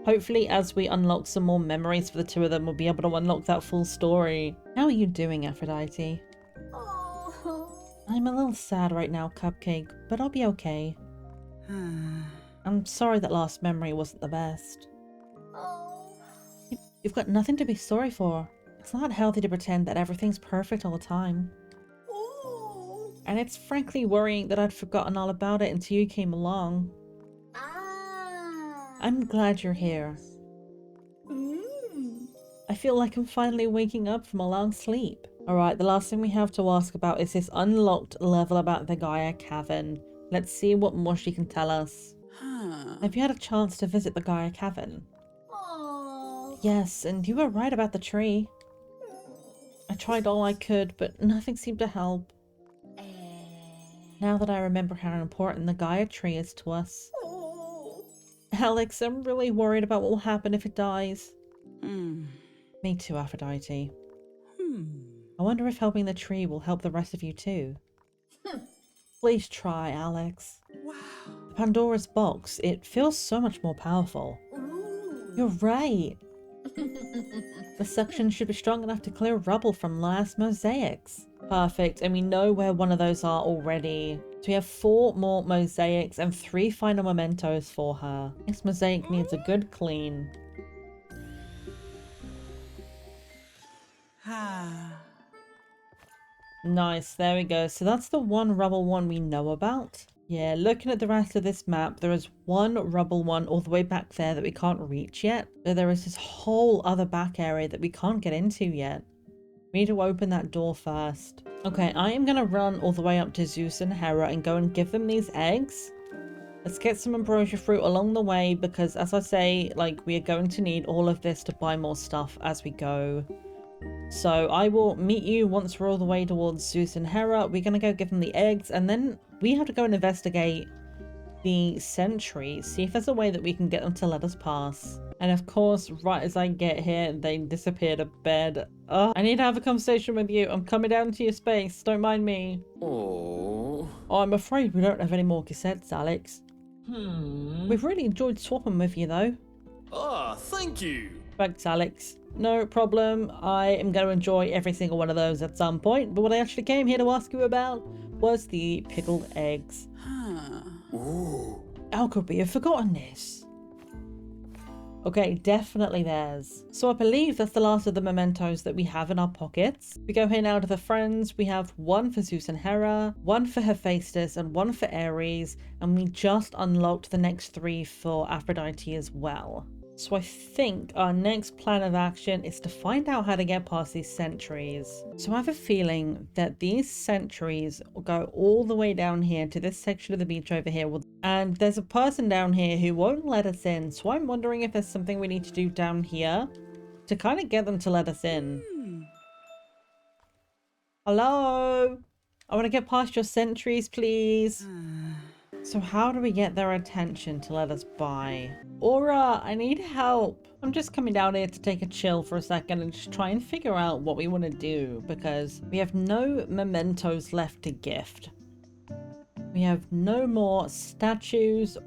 Hopefully, as we unlock some more memories for the two of them, we'll be able to unlock that full story. How are you doing, Aphrodite? I'm a little sad right now, Cupcake, but I'll be okay. I'm sorry that last memory wasn't the best. You've got nothing to be sorry for. It's not healthy to pretend that everything's perfect all the time. And it's frankly worrying that I'd forgotten all about it until you came along. I'm glad you're here. I feel like I'm finally waking up from a long sleep. Alright, the last thing we have to ask about is this unlocked level about the Gaia Cavern. Let's see what more she can tell us. Have you had a chance to visit the Gaia Cavern? Yes, and you were right about the tree. I tried all I could, but nothing seemed to help. Now that I remember how important the Gaia tree is to us. Alex, I'm really worried about what will happen if it dies. Me too, Aphrodite. I wonder if helping the tree will help the rest of you too. Please try, Alex. The Pandora's box, it feels so much more powerful. You're right. The suction should be strong enough to clear rubble from last mosaics. Perfect, and we know where one of those are already. So we have 4 more mosaics and 3 final mementos for her. This mosaic needs a good clean. Nice, there we go. So that's the one rubble one we know about. Yeah, looking at the rest of this map, there is one rubble one all the way back there that we can't reach yet. But there is this whole other back area that we can't get into yet. We need to open that door first. Okay, I am going to run all the way up to Zeus and Hera and go and give them these eggs. Let's get some ambrosia fruit along the way because, as I say, like, we are going to need all of this to buy more stuff as we go. So I will meet you once we're all the way towards Zeus and Hera. We're going to go give them the eggs and then we have to go and investigate the sentries, see if there's a way that we can get them to let us pass. And of course, right as I get here, they disappear to bed. I need to have a conversation with you. I'm coming down to your space. Don't mind me. Oh, I'm afraid we don't have any more cassettes, Alex. We've really enjoyed swapping with you, though. Thank you. Thanks, Alex. No problem. I am going to enjoy every single one of those at some point. But what I actually came here to ask you about was the pickled eggs. How could we have forgotten this? Okay, definitely theirs. So I believe that's the last of the mementos that we have in our pockets. We go here now to the friends. We have one for Zeus and Hera, one for Hephaestus, and one for Ares. And we just unlocked the next 3 for Aphrodite as well. So I think our next plan of action is to find out how to get past these sentries. So I have a feeling that these sentries will go all the way down here to this section of the beach over here. And there's a person down here who won't let us in. So I'm wondering if there's something we need to do down here to kind of get them to let us in. Hello? I want to get past your sentries, please. So how do we get their attention to let us by? Aura, I need help. I'm just coming down here to take a chill for a second and just try and figure out what we want to do because we have no mementos left to gift. We have no more statues,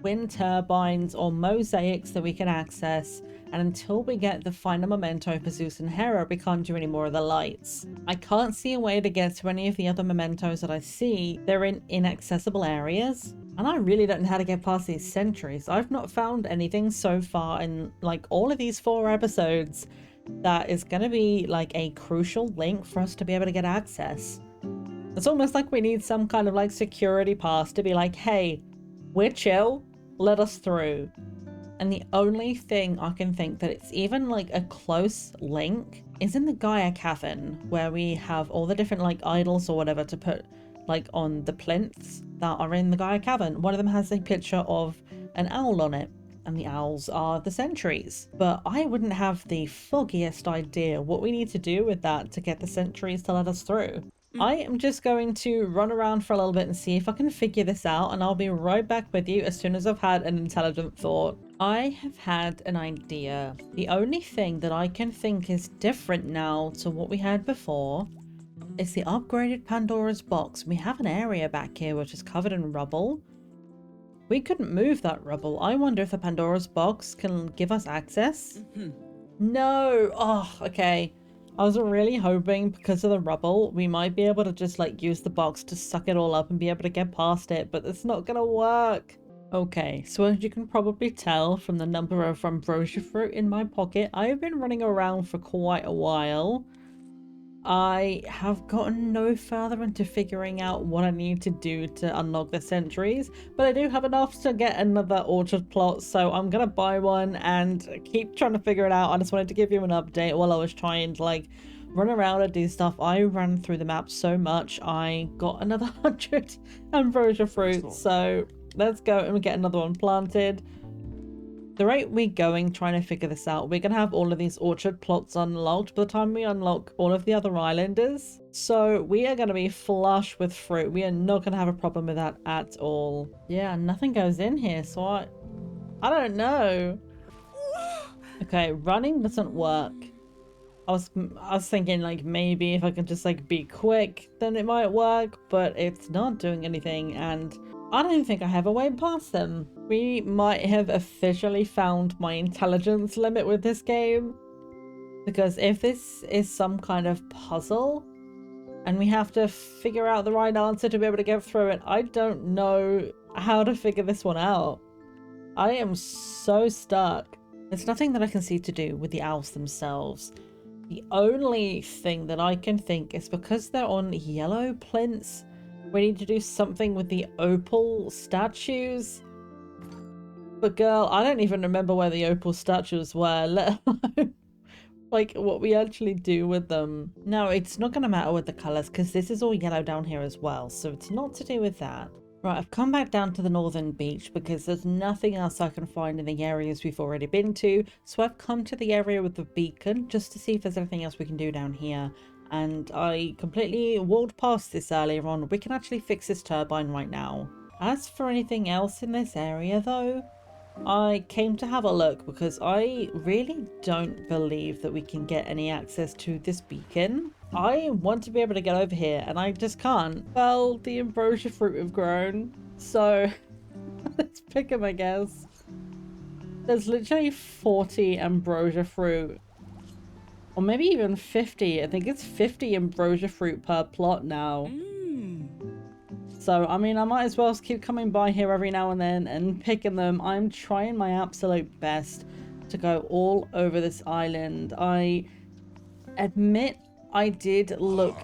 wind turbines, or mosaics that we can access. And until we get the final memento for Zeus and Hera, we can't do any more of the lights. I can't see a way to get to any of the other mementos that I see. They're in inaccessible areas. And I really don't know how to get past these sentries. I've not found anything so far in like all of these 4 episodes that is going to be like a crucial link for us to be able to get access. It's almost like we need some kind of like security pass to be like, hey, we're chill, let us through. And the only thing I can think that it's even like a close link is in the Gaia Cavern, where we have all the different like idols or whatever to put like on the plinths that are in the Gaia Cavern. One of them has a picture of an owl on it, and the owls are the sentries. But I wouldn't have the foggiest idea what we need to do with that to get the sentries to let us through. I am just going to run around for a little bit and see if I can figure this out, and I'll be right back with you as soon as I've had an intelligent thought. I have had an idea. The only thing that I can think is different now to what we had before is the upgraded Pandora's box. We have an area back here which is covered in rubble. We couldn't move that rubble. I wonder if the Pandora's box can give us access. No. Oh, okay. I was really hoping because of the rubble, we might be able to just like use the box to suck it all up and be able to get past it, but it's not gonna work. Okay, so as you can probably tell from the number of ambrosia fruit in my pocket, I've been running around for quite a while. I have gotten no further into figuring out what I need to do to unlock the sentries, but I do have enough to get another orchard plot, so I'm gonna buy one and keep trying to figure it out. I just wanted to give you an update while I was trying to like run around and do stuff. I ran through the map so much, I got another 100 ambrosia fruit, so let's go and get another one planted. The rate we're going trying to figure this out, we're going to have all of these orchard plots unlocked by the time we unlock all of the other islanders. So we are going to be flush with fruit. We are not going to have a problem with that at all. Yeah, nothing goes in here, so I don't know. Okay, running doesn't work. I was thinking like maybe if I can just like be quick, then it might work, but it's not doing anything, and I don't think I have a way past them. We might have officially found my intelligence limit with this game, because if this is some kind of puzzle and we have to figure out the right answer to be able to get through it, I don't know how to figure this one out. I am so stuck. There's nothing that I can see to do with the owls themselves. The only thing that I can think is because they're on yellow plinths, we need to do something with the opal statues. But girl, I don't even remember where the opal statues were, let alone like what we actually do with them. No, it's not going to matter with the colours because this is all yellow down here as well, so it's not to do with that. Right, I've come back down to the northern beach because there's nothing else I can find in the areas we've already been to, so I've come to the area with the beacon just to see if there's anything else we can do down here. And I completely walked past this earlier on. We can actually fix this turbine right now. As for anything else in this area though, I came to have a look because I really don't believe that we can get any access to this beacon. I want to be able to get over here and I just can't. Well, the ambrosia fruit have grown, so let's pick them, I guess. There's literally 40 ambrosia fruit. Or maybe even 50. I think it's 50 ambrosia fruit per plot now. So, I mean, I might as well keep coming by here every now and then and picking them. I'm trying my absolute best to go all over this island. I admit I did look...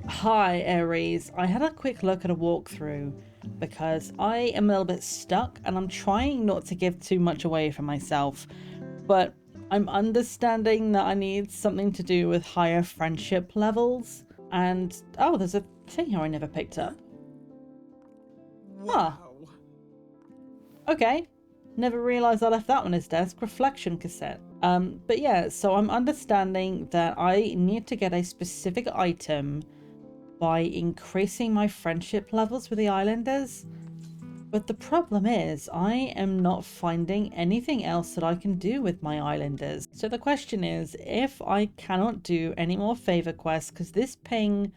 Hi, Aries. I had a quick look at a walkthrough because I am a little bit stuck and I'm trying not to give too much away for myself. But I'm understanding that I need something to do with higher friendship levels. And, oh, there's a thing here I never picked up. Huh. Okay. Never realised I left that on his desk. Reflection cassette. But yeah, so I'm understanding that I need to get a specific item by increasing my friendship levels with the islanders. But the problem is, I am not finding anything else that I can do with my islanders. So the question is, if I cannot do any more favor quests, because this ping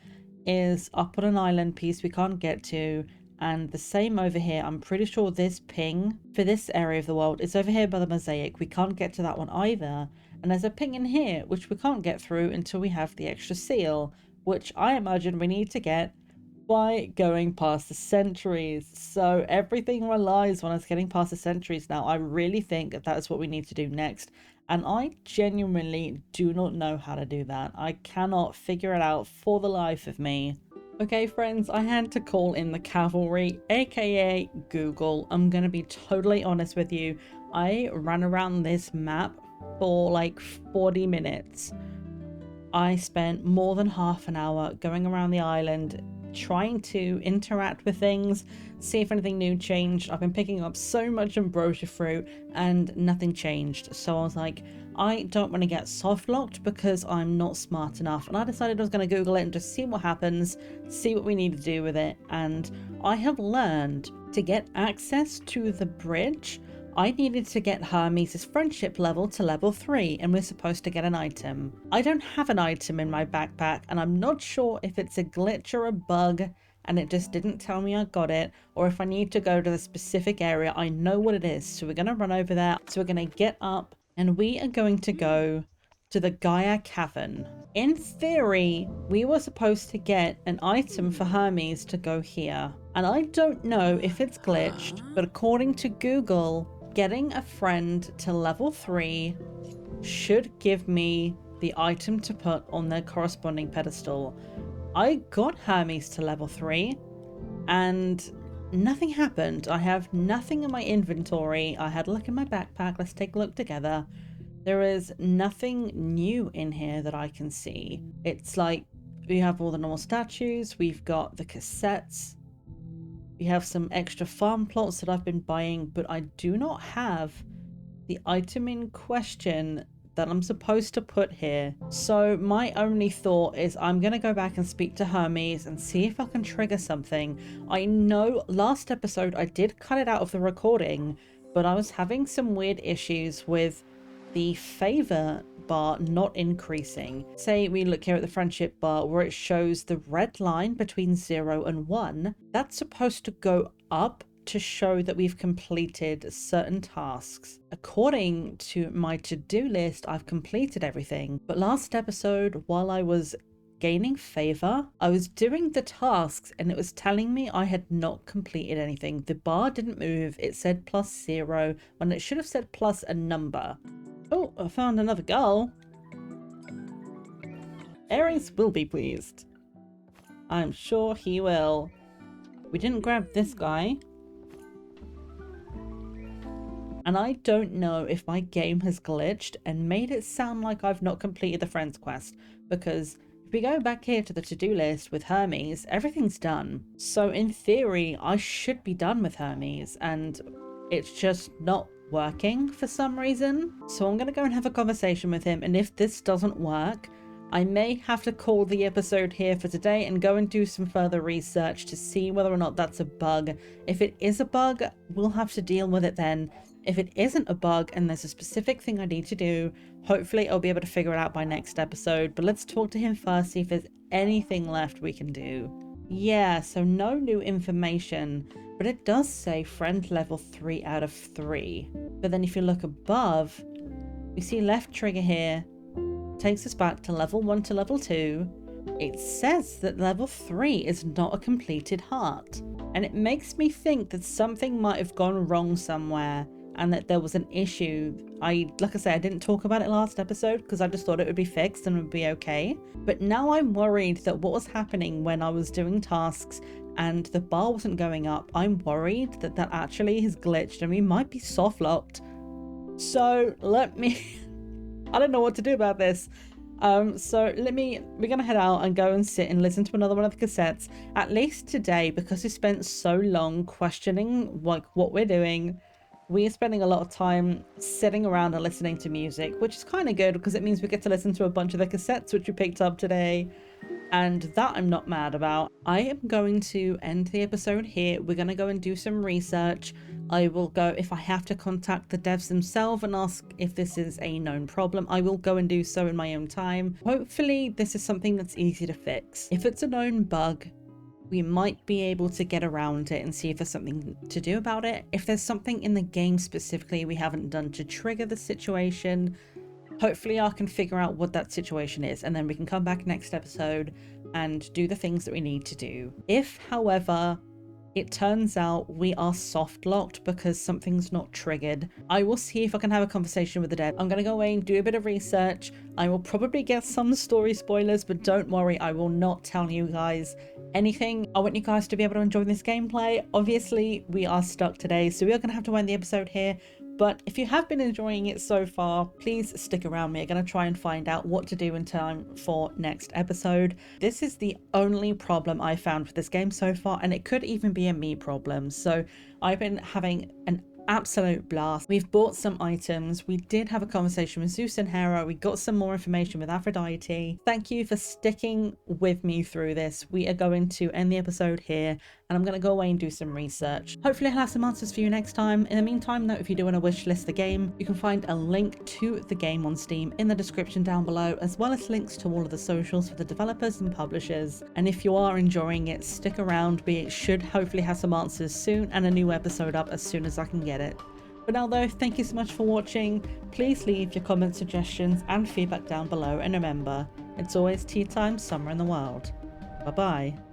is up on an island piece we can't get to, and the same over here, I'm pretty sure this ping for this area of the world is over here by the mosaic. We can't get to that one either. And there's a ping in here, which we can't get through until we have the extra seal, which I imagine we need to get by going past the sentries. So everything relies on us getting past the sentries now. I really think that is what we need to do next. And I genuinely do not know how to do that. I cannot figure it out for the life of me. Okay, friends, I had to call in the cavalry, aka Google. I'm gonna be totally honest with you. I ran around this map for like 40 minutes. I spent more than half an hour going around the island, trying to interact with things, see if anything new changed. I've been picking up so much ambrosia fruit and nothing changed. So I was like, I don't want to get soft locked because I'm not smart enough. And I decided I was going to Google it and just see what happens, see what we need to do with it. And I have learned to get access to the bridge, I needed to get Hermes' friendship level to level 3, and we're supposed to get an item. I don't have an item in my backpack, and I'm not sure if it's a glitch or a bug, and it just didn't tell me I got it, or if I need to go to the specific area. I know what it is, so we're going to run over there. So we're going to get up, and we are going to go to the Gaia Cavern. In theory, we were supposed to get an item for Hermes to go here. And I don't know if it's glitched, but according to Google, getting a friend to level 3 should give me the item to put on their corresponding pedestal. I got Hermes to level 3 and nothing happened. I have nothing in my inventory. I had a look in my backpack. Let's take a look together. There is nothing new in here that I can see. It's like we have all the normal statues. We've got the cassettes. We have some extra farm plots that I've been buying, but I do not have the item in question that I'm supposed to put here. So my only thought is I'm going to go back and speak to Hermes and see if I can trigger something. I know last episode I did cut it out of the recording, but I was having some weird issues with the favor bar not increasing. Say we look here at the friendship bar where it shows the red line between 0 and 1. That's supposed to go up to show that we've completed certain tasks. According to my to-do list, I've completed everything. But last episode, while I was gaining favor, I was doing the tasks and it was telling me I had not completed anything. The bar didn't move. It said +0 when it should have said plus a number. Oh, I found another girl. Ares will be pleased. I'm sure he will. We didn't grab this guy. And I don't know if my game has glitched and made it sound like I've not completed the friends quest, because if we go back here to the to-do list with Hermes, everything's done. So in theory, I should be done with Hermes, and it's just not working for some reason. So I'm going to go and have a conversation with him, and if this doesn't work, I may have to call the episode here for today and go and do some further research to see whether or not that's a bug. If it is a bug, we'll have to deal with it then. If it isn't a bug and there's a specific thing I need to do, hopefully I'll be able to figure it out by next episode. But let's talk to him first, see if there's anything left we can do. Yeah, so no new information, but it does say friend level 3 out of 3. But then if you look above, we see left trigger here, takes us back to level 1 to level 2. It says that level 3 is not a completed heart. And it makes me think that something might have gone wrong somewhere and that there was an issue. Like I say, I didn't talk about it last episode because I just thought it would be fixed and it would be okay. But now I'm worried that what was happening when I was doing tasks and the bar wasn't going up, I'm worried that that actually has glitched and we might be soft locked. So I don't know what to do about this. We're gonna head out and go and sit and listen to another one of the cassettes, at least today, because we spent so long questioning like what we're doing. We're spending a lot of time sitting around and listening to music, which is kind of good because it means we get to listen to a bunch of the cassettes which we picked up today, and that I'm not mad about. I am going to end the episode here. We're gonna go and do some research. I will go, if I have to contact the devs themselves and ask if this is a known problem, I will go and do so in my own time. Hopefully this is something that's easy to fix. If it's a known bug, we might be able to get around it and see if there's something to do about it. If there's something in the game specifically we haven't done to trigger the situation, hopefully I can figure out what that situation is, and then we can come back next episode and do the things that we need to do. If, however, it turns out we are soft locked because something's not triggered, I will see if I can have a conversation with the dev. I'm going to go away and do a bit of research. I will probably get some story spoilers, but don't worry, I will not tell you guys anything. I want you guys to be able to enjoy this gameplay. Obviously, we are stuck today, so we are going to have to end the episode here. But if you have been enjoying it so far, please stick around. We're going to try and find out what to do in time for next episode. This is the only problem I found with this game so far, and it could even be a me problem. So I've been having an absolute blast. We've bought some items. We did have a conversation with Zeus and Hera. We got some more information with Aphrodite. Thank you for sticking with me through this. We are going to end the episode here, and I'm going to go away and do some research. Hopefully I'll have some answers for you next time. In the meantime, though, if you do want to wishlist the game, you can find a link to the game on Steam in the description down below, as well as links to all of the socials for the developers and publishers. And if you are enjoying it, stick around. We should hopefully have some answers soon and a new episode up as soon as I can get it. But now though, thank you so much for watching. Please leave your comments, suggestions and feedback down below, and remember, it's always tea time somewhere in the world. Bye bye.